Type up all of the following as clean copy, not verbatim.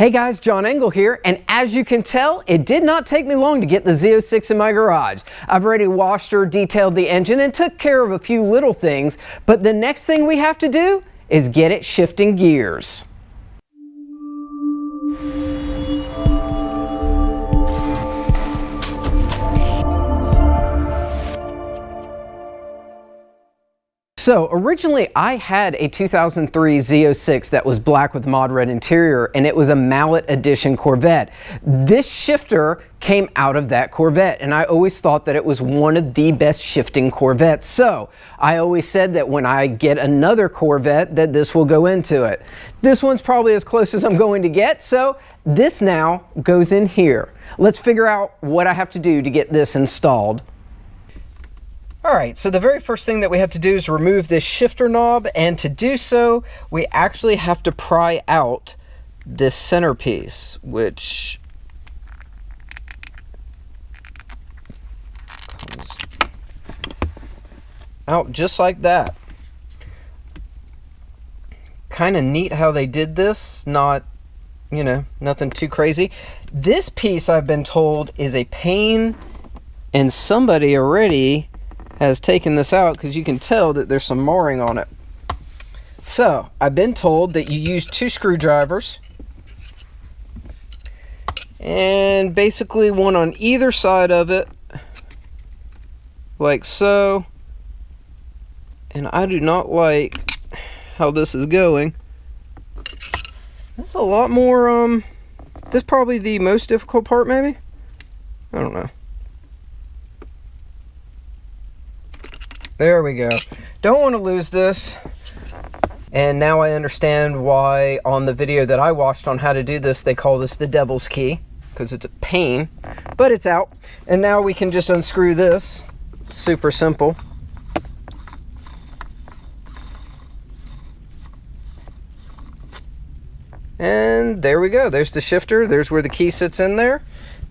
Hey guys, John Engel here, and as you can tell, it did not take me long to get the Z06 in my garage. I've already washed or detailed the engine and took care of a few little things, but the next thing we have to do is get it shifting gears. So originally I had a 2003 Z06 that was black with mod red interior, and it was a mallet edition Corvette. This shifter came out of that Corvette, and I always thought that it was one of the best shifting Corvettes. So I always said that when I get another Corvette that this will go into it. This one's probably as close as I'm going to get, so this now goes in here. Let's figure out what I have to do to get this installed. Alright, so the very first thing that we have to do is remove this shifter knob, and to do so, we actually have to pry out this centerpiece, which comes out just like that. Kind of neat how they did this, not, you know, nothing too crazy. This piece, I've been told, is a pain, and somebody already has taken this out because you can tell that there's some marring on it. So I've been told that you use 2 screwdrivers, and basically one on either side of it, like so. And I do not like how this is going. This is a lot more this is probably the most difficult part, maybe. I don't know. There we go. Don't want to lose this. And now I understand why on the video that I watched on how to do this, they call this the devil's key, because it's a pain, but it's out. And now we can just unscrew this. Super simple. And there we go. There's the shifter. There's where the key sits in there.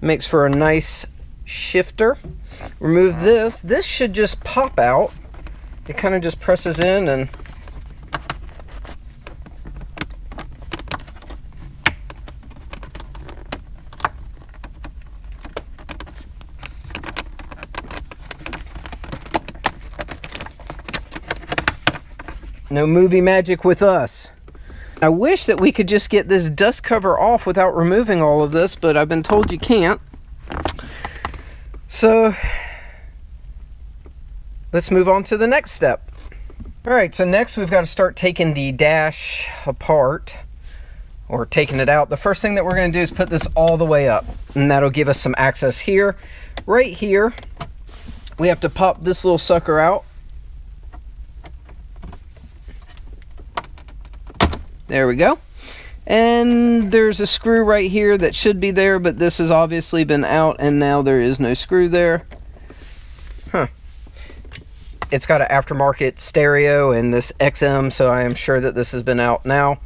Makes for a nice shifter. Remove this. This should just pop out. It kind of just presses in and no movie magic with us. I wish that we could just get this dust cover off without removing all of this, but I've been told you can't. So let's move on to the next step. Alright, so next we've got to start taking the dash apart, or taking it out. The first thing that we're going to do is put this all the way up, and that'll give us some access here. Right here, we have to pop this little sucker out. There we go. And there's a screw right here that should be there, but this has obviously been out, and now there is no screw there. Huh. It's got an aftermarket stereo and this XM, so I am sure that this has been out now.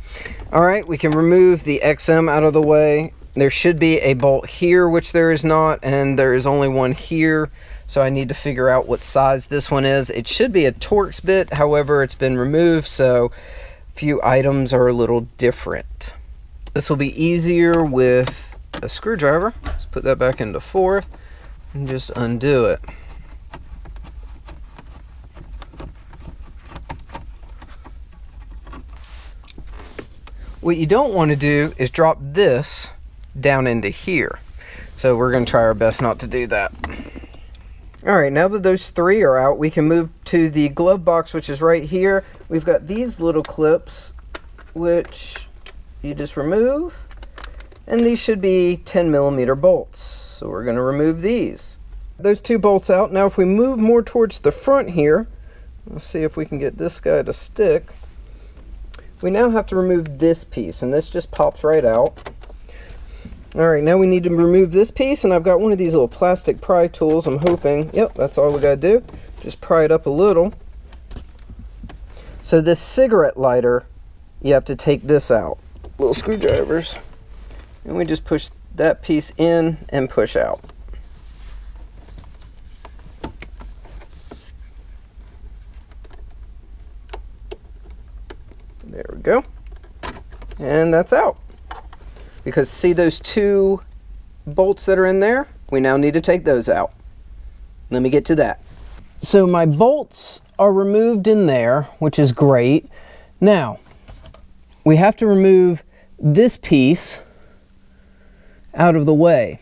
Alright, we can remove the XM out of the way. There should be a bolt here, which there is not, and there is only one here, so I need to figure out what size this one is. It should be a Torx bit, however it's been removed, so few items are a little different. This will be easier with a screwdriver. Let's put that back into 4th and just undo it. What you don't want to do is drop this down into here. So we're going to try our best not to do that. Alright, now that those 3 are out, we can move to the glove box, which is right here. We've got these little clips, which you just remove, and these should be 10mm bolts. So we're going to remove these. Those 2 bolts out. Now if we move more towards the front here, let's see if we can get this guy to stick. We now have to remove this piece, and this just pops right out. Alright, now we need to remove this piece, and I've got one of these little plastic pry tools. I'm hoping, yep, that's all we gotta do. Just pry it up a little. So this cigarette lighter, you have to take this out. Little screwdrivers. And we just push that piece in and push out. There we go. And that's out. because see those two bolts that are in there? We now need to take those out. Let me get to that. So my bolts are removed in there, which is great. Now, we have to remove this piece out of the way.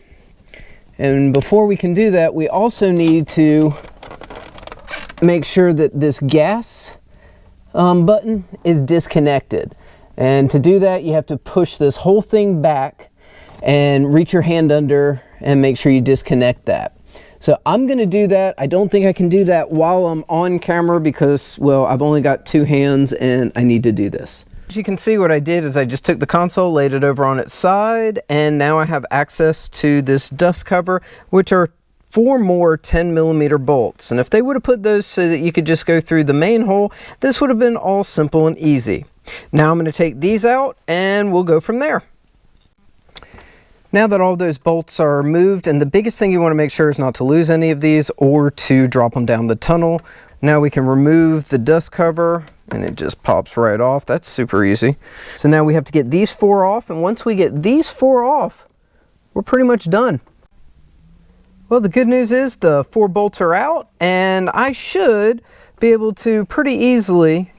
And before we can do that, we also need to make sure that this gas button is disconnected. And to do that, you have to push this whole thing back and reach your hand under and make sure you disconnect that. So I'm going to do that. I don't think I can do that while I'm on camera because, well, I've only got two hands and I need to do this. As you can see, what I did is I just took the console, laid it over on its side, and now I have access to this dust cover, which are 4 more 10mm bolts. And if they would have put those so that you could just go through the main hole, this would have been all simple and easy. Now I'm going to take these out and we'll go from there. Now that all those bolts are moved, and the biggest thing you want to make sure is not to lose any of these or to drop them down the tunnel. Now we can remove the dust cover and it just pops right off. That's super easy. So now we have to get these 4 off, and once we get these 4 off, we're pretty much done. Well, the good news is the 4 bolts are out, and I should be able to pretty easily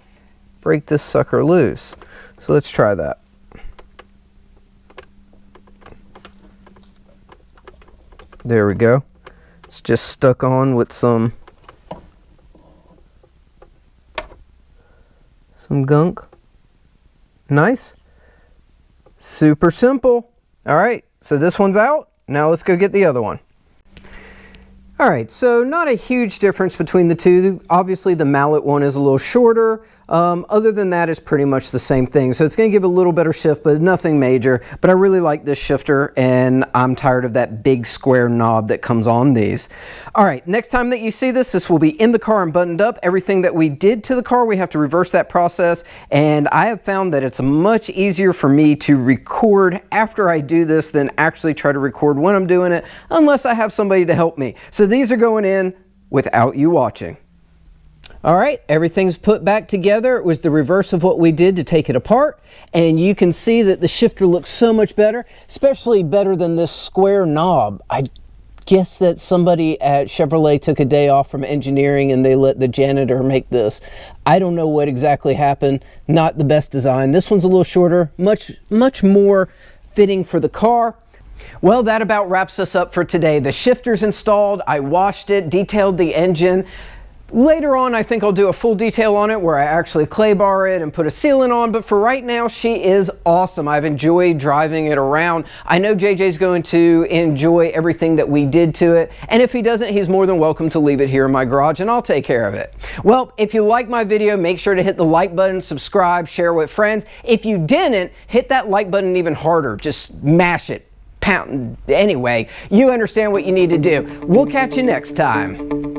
break this sucker loose. So let's try that. There we go. It's just stuck on with some gunk. Nice. Super simple. All right, so this one's out. Now let's go get the other one. All right, so not a huge difference between the two. Obviously the mallet one is a little shorter. Other than that, it's pretty much the same thing. So it's going to give a little better shift, but nothing major. But I really like this shifter, and I'm tired of that big square knob that comes on these. All right, next time that you see this, this will be in the car and buttoned up. Everything that we did to the car, we have to reverse that process. And I have found that it's much easier for me to record after I do this than actually try to record when I'm doing it, unless I have somebody to help me. So these are going in without you watching. All right, everything's put back together. It was the reverse of what we did to take it apart. And you can see that the shifter looks so much better, especially better than this square knob. I guess that somebody at Chevrolet took a day off from engineering and they let the janitor make this. I don't know what exactly happened. Not the best design. This one's a little shorter, much more fitting for the car. Well, that about wraps us up for today. The shifter's installed. I washed it, detailed the engine. Later on, I think I'll do a full detail on it where I actually clay bar it and put a sealant on, but for right now, she is awesome. I've enjoyed driving it around. I know JJ's going to enjoy everything that we did to it, and if he doesn't, he's more than welcome to leave it here in my garage and I'll take care of it. Well, if you like my video, make sure to hit the like button, subscribe, share with friends. If you didn't, hit that like button even harder. Just mash it. Pound. Anyway, you understand what you need to do. We'll catch you next time.